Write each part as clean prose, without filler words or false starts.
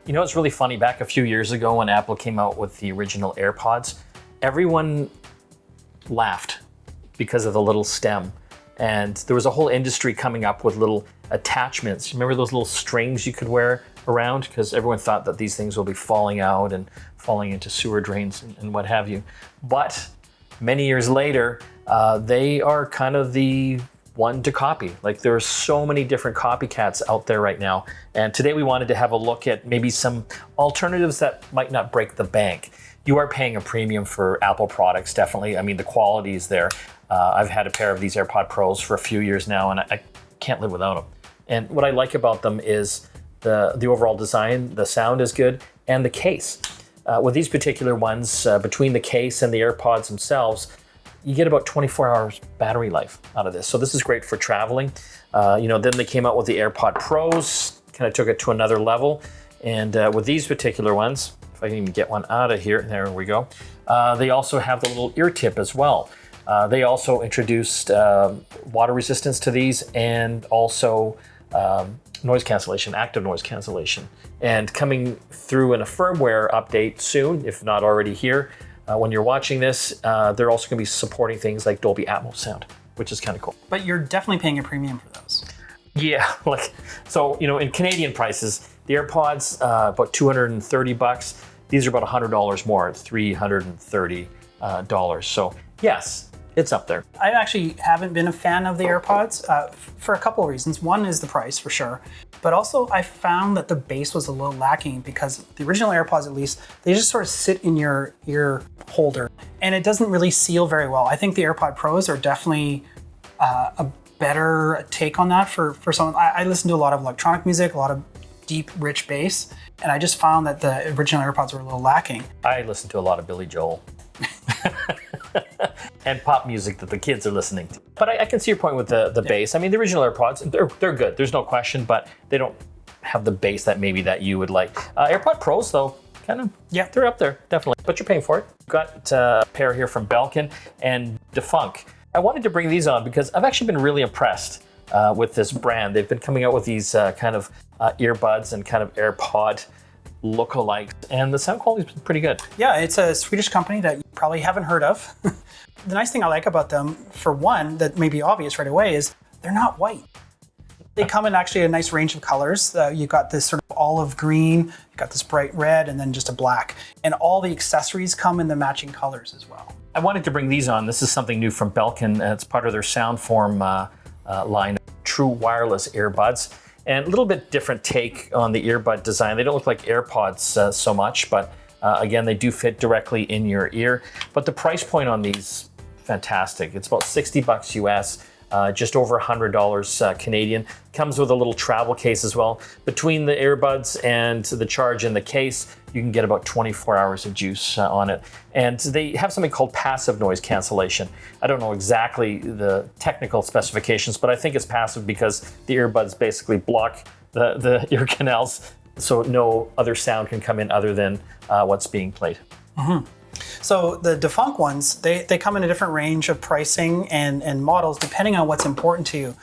You know, it's really funny. Back a few years ago when Apple came out with the original AirPods, everyone laughed because of the little stem. And there was a whole industry coming up with little attachments. Remember those little strings you could wear around? Because everyone thought that these things will be falling out and falling into sewer drains and what have you. But many years later, they are kind of the one to copy. Like, there are so many different copycats out there right now. And today we wanted to have a look at maybe some alternatives that might not break the bank. You are paying a premium for Apple products, definitely. I mean, the quality is there. I've had a pair of these AirPod Pros for a few years now, and I can't live without them. And what I like about them is the overall design, the sound is good, and the case. With these particular ones, between the case and the AirPods themselves, you get about 24 hours battery life out of this. So this is great for traveling. Then they came out with the AirPod Pros, kind of took it to another level. And with these particular ones, if I can even get one out of here, there we go. They also have the little ear tip as well. They also introduced water resistance to these, and also noise cancellation, active noise cancellation. And coming through in a firmware update soon, if not already here, when you're watching this, they're also going to be supporting things like Dolby Atmos sound, which is kind of cool. But you're definitely paying a premium for those. Yeah, so in Canadian prices, the AirPods about $230. These are about $100 more, $330. So yes, it's up there. I actually haven't been a fan of the AirPods for a couple of reasons. One is the price, for sure. But also, I found that the bass was a little lacking, because the original AirPods, at least, they just sort of sit in your ear holder, and it doesn't really seal very well. I think the AirPod Pros are definitely a better take on that for someone. I listen to a lot of electronic music, a lot of deep, rich bass, and I just found that the original AirPods were a little lacking. I listen to a lot of Billy Joel. And pop music that the kids are listening to. But I can see your point with the bass. I mean, the original AirPods, they're good. There's no question, but they don't have the bass that you would like. AirPod Pros, though, kind of, they're up there, definitely. But you're paying for it. Got a pair here from Belkin and Defunc. I wanted to bring these on because I've actually been really impressed with this brand. They've been coming out with these kind of earbuds and kind of AirPod lookalikes, and the sound quality's been pretty good. Yeah, it's a Swedish company that you probably haven't heard of. The nice thing I like about them, for one, that may be obvious right away, is they're not white. They come in actually a nice range of colors. You've got this sort of olive green, you've got this bright red, and then just a black. And all the accessories come in the matching colors as well. I wanted to bring these on. This is something new from Belkin. It's part of their Soundform line, true wireless earbuds. And a little bit different take on the earbud design. They don't look like AirPods so much, but again, they do fit directly in your ear. But the price point on these, fantastic. It's about $60 US, just over $100 Canadian. Comes with a little travel case as well. Between the earbuds and the charge in the case, you can get about 24 hours of juice on it. And they have something called passive noise cancellation. I don't know exactly the technical specifications, but I think it's passive because the earbuds basically block the ear canals, so no other sound can come in other than what's being played. Mm-hmm. So the Defunc ones, they come in a different range of pricing and models depending on what's important to you.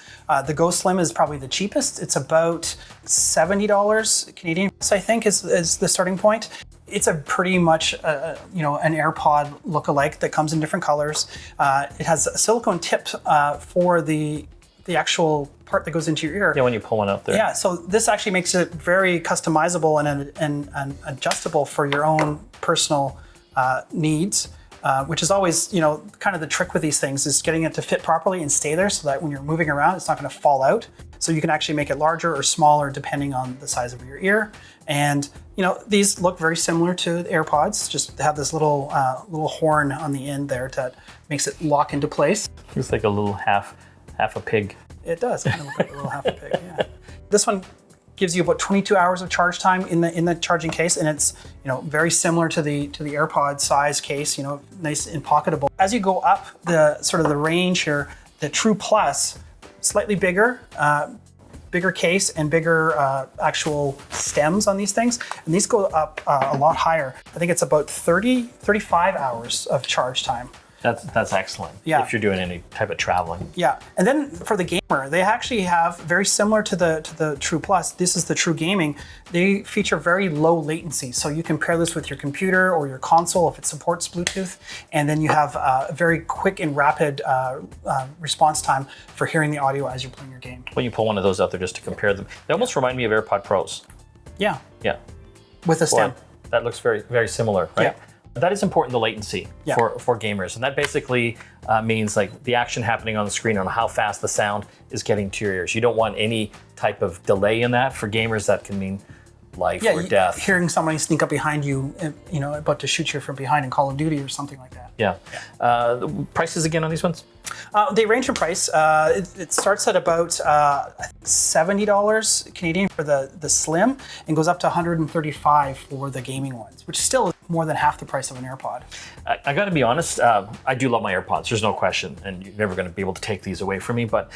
The Go Slim is probably the cheapest. It's about $70 Canadian, I think, is the starting point. It's a pretty much an AirPod lookalike that comes in different colors. It has a silicone tip for the actual part that goes into your ear. Yeah, when you pull one out there. Yeah, so this actually makes it very customizable and adjustable for your own personal needs, which is always, kind of the trick with these things, is getting it to fit properly and stay there so that when you're moving around, it's not going to fall out. So you can actually make it larger or smaller depending on the size of your ear. And, these look very similar to the AirPods, just have this little horn on the end there that makes it lock into place. It's like a little half a pig. It does kind of look like a little half a pig, yeah. This one gives you about 22 hours of charge time in the charging case, and it's very similar to the AirPod size case, nice and pocketable. As you go up the sort of the range here, the True Plus, slightly bigger case and bigger actual stems on these things, and these go up a lot higher. I think it's about 35 hours of charge time. That's excellent. Yeah. If you're doing any type of traveling. Yeah, and then for the gamer, they actually have very similar to the True Plus. This is the True Gaming. They feature very low latency, so you can pair this with your computer or your console if it supports Bluetooth, and then you have a very quick and rapid response time for hearing the audio as you're playing your game. When you pull one of those out there just to compare them, they almost remind me of AirPod Pros. Yeah. Yeah. With a stem. Boy, that looks very, very similar, right? Yeah. That is important, the latency Yeah. for gamers. And that basically means like the action happening on the screen on how fast the sound is getting to your ears. You don't want any type of delay in that. For gamers, that can mean life or death. Hearing somebody sneak up behind you, about to shoot you from behind in Call of Duty or something like that. Yeah. The prices again on these ones? They range in price. It starts at about I think $70 Canadian for the slim, and goes up to $135 for the gaming ones, which still is more than half the price of an AirPod. I got to be honest. I do love my AirPods. There's no question, and you're never going to be able to take these away from me. But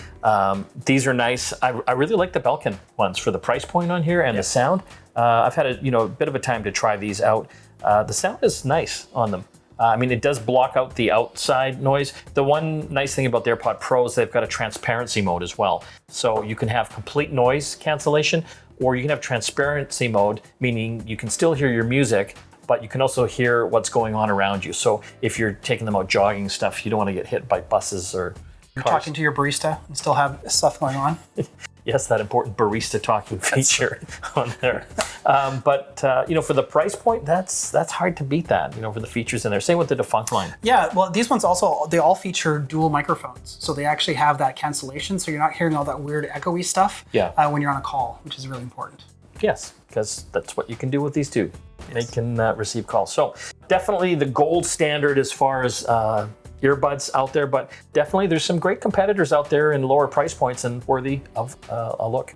these are nice. I really like the Belkin ones for the price point on here and the sound. I've had a bit of a time to try these out. The sound is nice on them. I mean, it does block out the outside noise. The one nice thing about the AirPod Pros, they've got a transparency mode as well. So you can have complete noise cancellation, or you can have transparency mode, meaning you can still hear your music, but you can also hear what's going on around you. So if you're taking them out jogging stuff, you don't want to get hit by buses or You're cars. talking to your barista and still have stuff going on. Yes, that important barista talking feature on there. But for the price point, that's hard to beat that, for the features in there. Same with the Defunc line. Yeah, well, these ones also, they all feature dual microphones. So they actually have that cancellation, so you're not hearing all that weird echoey stuff when you're on a call, which is really important. Yes, because that's what you can do with these two. They can receive calls. So definitely the gold standard as far as earbuds out there, but definitely there's some great competitors out there in lower price points and worthy of a look.